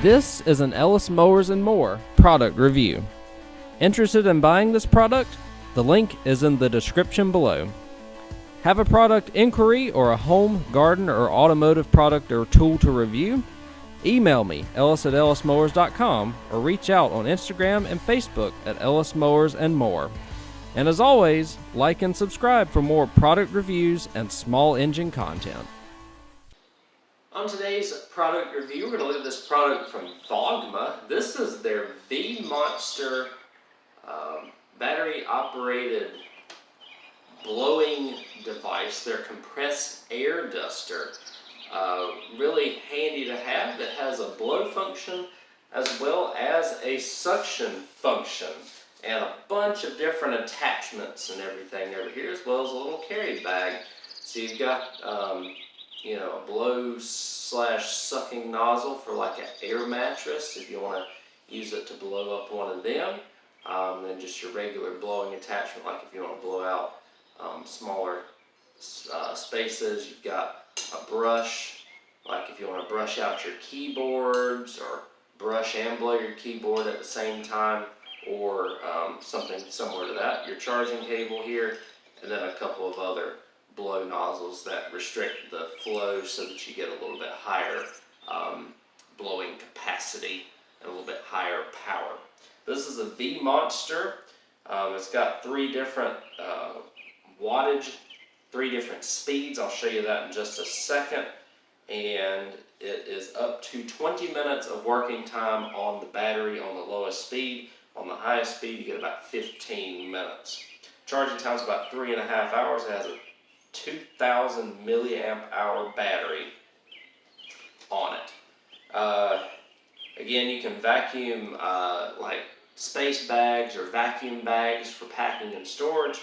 This is an Ellis Mowers and More product review. Interested in buying this product? The link is in the description below. Have a product inquiry or a home, garden, or automotive product or tool to review? Email me, ellis@ellismowers.com, or reach out on Instagram and Facebook at Ellis Mowers and More. And as always, like and subscribe for more product reviews and small engine content. On today's product review, we're going to look at this product from VOGMA. This is their VMonster battery-operated blowing device, their compressed air duster. Really handy to have. It has a blow function as well as a suction function and a bunch of different attachments and everything over here, as well as a little carry bag. So you've got a blow/sucking nozzle for like an air mattress if you want to use it to blow up one of them. Then just your regular blowing attachment, like if you want to blow out smaller spaces. You've got a brush, like if you want to brush out your keyboards or brush and blow your keyboard at the same time, or something similar to that. Your charging cable here, and then a couple of other blow nozzles that restrict the flow so that you get a little bit higher blowing capacity and a little bit higher power. This is a VMonster. It's got three different wattage, three different speeds. I'll show you that in just a second. And it is up to 20 minutes of working time on the battery on the lowest speed. On the highest speed, you get about 15 minutes. Charging time is about 3.5 hours. It has a 2,000 milliamp hour battery on it. Again, you can vacuum like space bags or vacuum bags for packing and storage.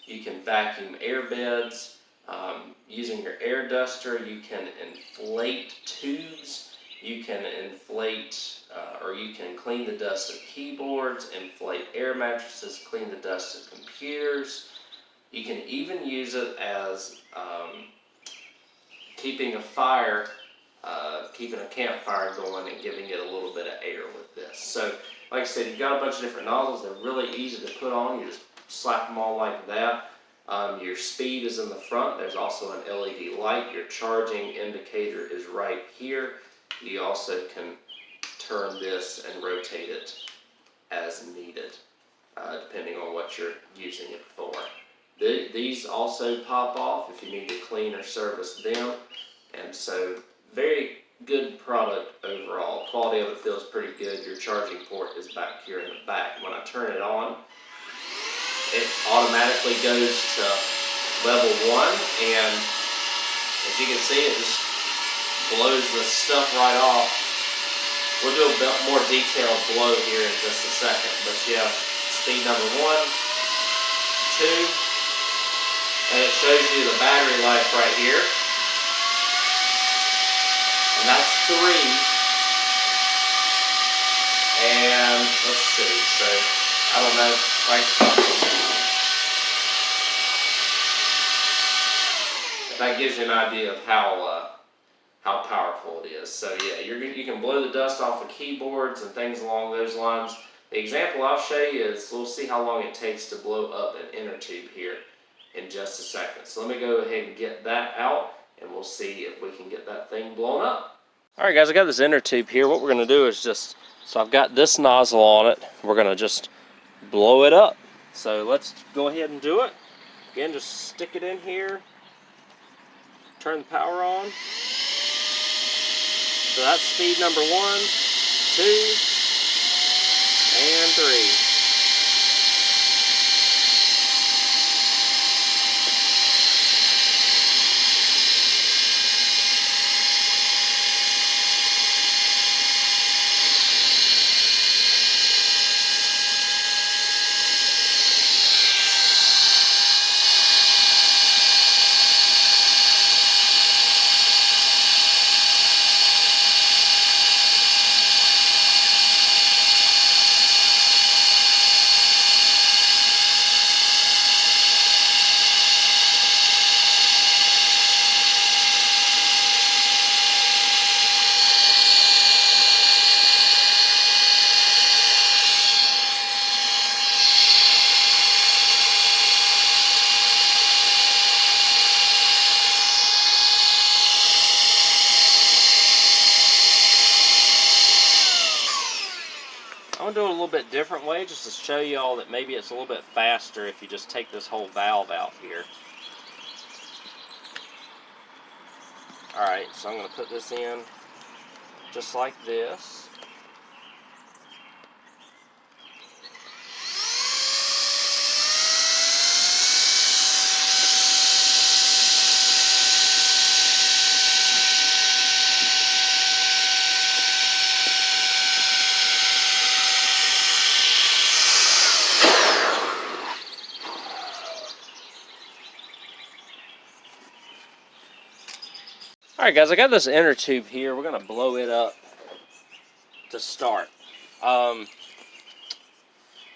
You can vacuum air beds. Using your air duster, you can inflate tubes. You can inflate or you can clean the dust of keyboards, inflate air mattresses, clean the dust of computers. You can even use it as keeping a fire, keeping a campfire going and giving it a little bit of air with this. So, like I said, you've got a bunch of different nozzles. They're really easy to put on. You just slap them all like that. Your speed is in the front. There's also an LED light. Your charging indicator is right here. You also can turn this and rotate it as needed, depending on what you're using it for. These also pop off if you need to clean or service them, and so very good product overall. Quality of it feels pretty good. Your charging port is back here in the back. When I turn it on, it automatically goes to level 1, and as you can see, it just blows the stuff right off. We'll do a bit more detailed blow here in just a second, but you have speed number 1, 2, and it shows you the battery life right here, and that's 3, and let's see, so I don't know, that gives you an idea of how powerful it is. So yeah, you can blow the dust off of keyboards and things along those lines. The example I'll show you is, we'll see how long it takes to blow up an inner tube here in just a second. So let me go ahead and get that out, and we'll see if we can get that thing blown up. Alright guys, I got this inner tube here. What we're going to do is so I've got this nozzle on it. We're going to just blow it up. So let's go ahead and do it. Again, just stick it in here. Turn the power on. So that's speed number 1, 2, and 3. I'm going to do it a little bit different way just to show you all that maybe it's a little bit faster if you just take this whole valve out here. Alright, so I'm going to put this in just like this. Alright guys, I got this inner tube here. We're going to blow it up to start.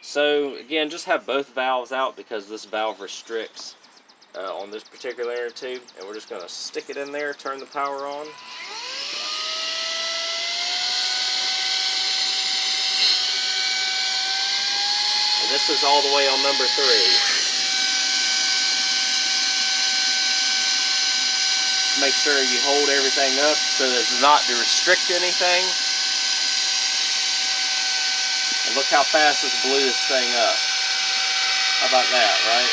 So again, just have both valves out because this valve restricts on this particular inner tube. And we're just going to stick it in there, turn the power on. And this is all the way on number 3. Make sure you hold everything up so as not to restrict anything. And look how fast this blew this thing up. How about that, right?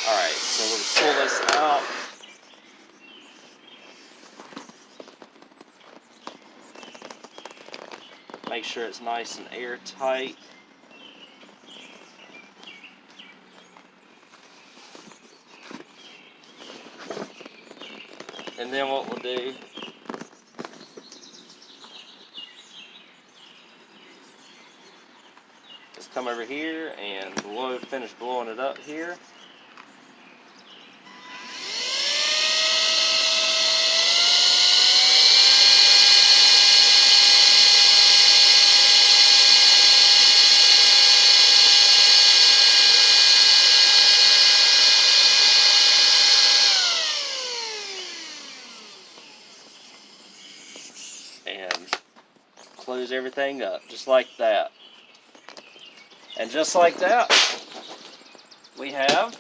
Alright, so we'll just pull this out. Make sure it's nice and airtight. And then what we'll do is come over here and finish blowing it up here. And close everything up, just like that. And just like that, we have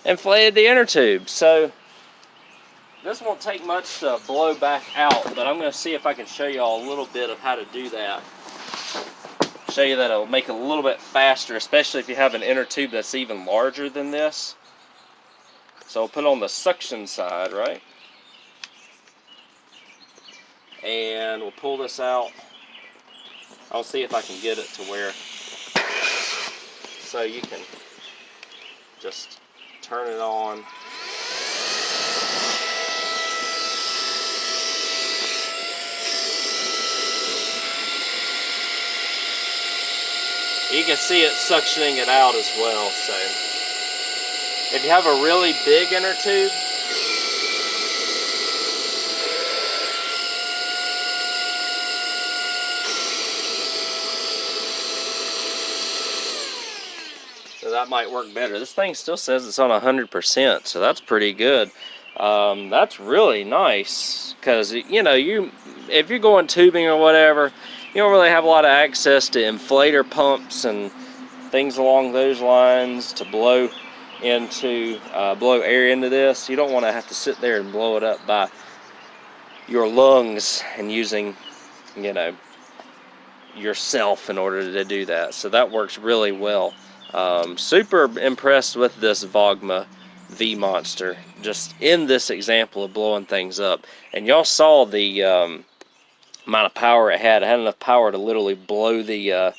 inflated the inner tube. So this won't take much to blow back out, but I'm going to see if I can show you all a little bit of how to do that. Show you that it'll make it a little bit faster, especially if you have an inner tube that's even larger than this. So we'll put it on the suction side, right? And we'll pull this out. I'll see if I can get it to where, so you can just turn it on. You can see it suctioning it out as well. So if you have a really big inner tube, so that might work better. This thing still says it's on 100%, so that's pretty good. That's really nice because, you know, if you're going tubing or whatever, you don't really have a lot of access to inflator pumps and things along those lines to blow air into this. You don't want to have to sit there and blow it up by your lungs and using, you know, yourself in order to do that. So that works really well. Super impressed with this VOGMA VMonster, just in this example of blowing things up. And y'all saw the amount of power it had. It had enough power to literally blow the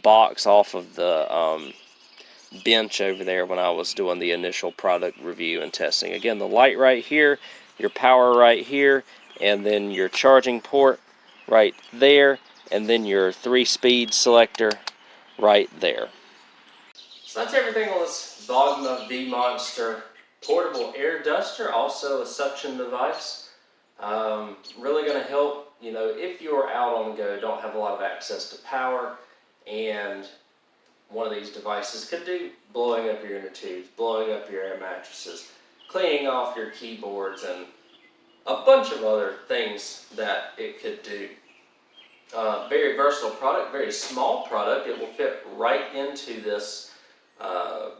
box off of the bench over there when I was doing the initial product review and testing. Again, the light right here, your power right here, and then your charging port right there, and then your 3-speed selector right there. So that's everything on this VOGMA VMonster portable air duster, also a suction device. Really going to help, you know, if you're out on the go, don't have a lot of access to power, and one of these devices could do blowing up your inner tubes, blowing up your air mattresses, cleaning off your keyboards, and a bunch of other things that it could do. Very versatile product, very small product. It will fit right into this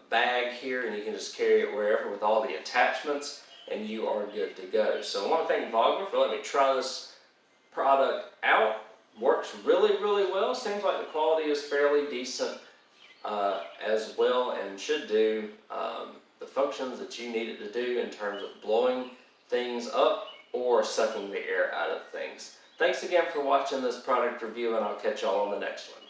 bag here, and you can just carry it wherever with all the attachments, and you are good to go. So I want to thank VOGMA for letting me try this product out. Works really, really well. Seems like the quality is fairly decent as well, and should do the functions that you need it to do in terms of blowing things up or sucking the air out of things. Thanks again for watching this product review, and I'll catch y'all on the next one.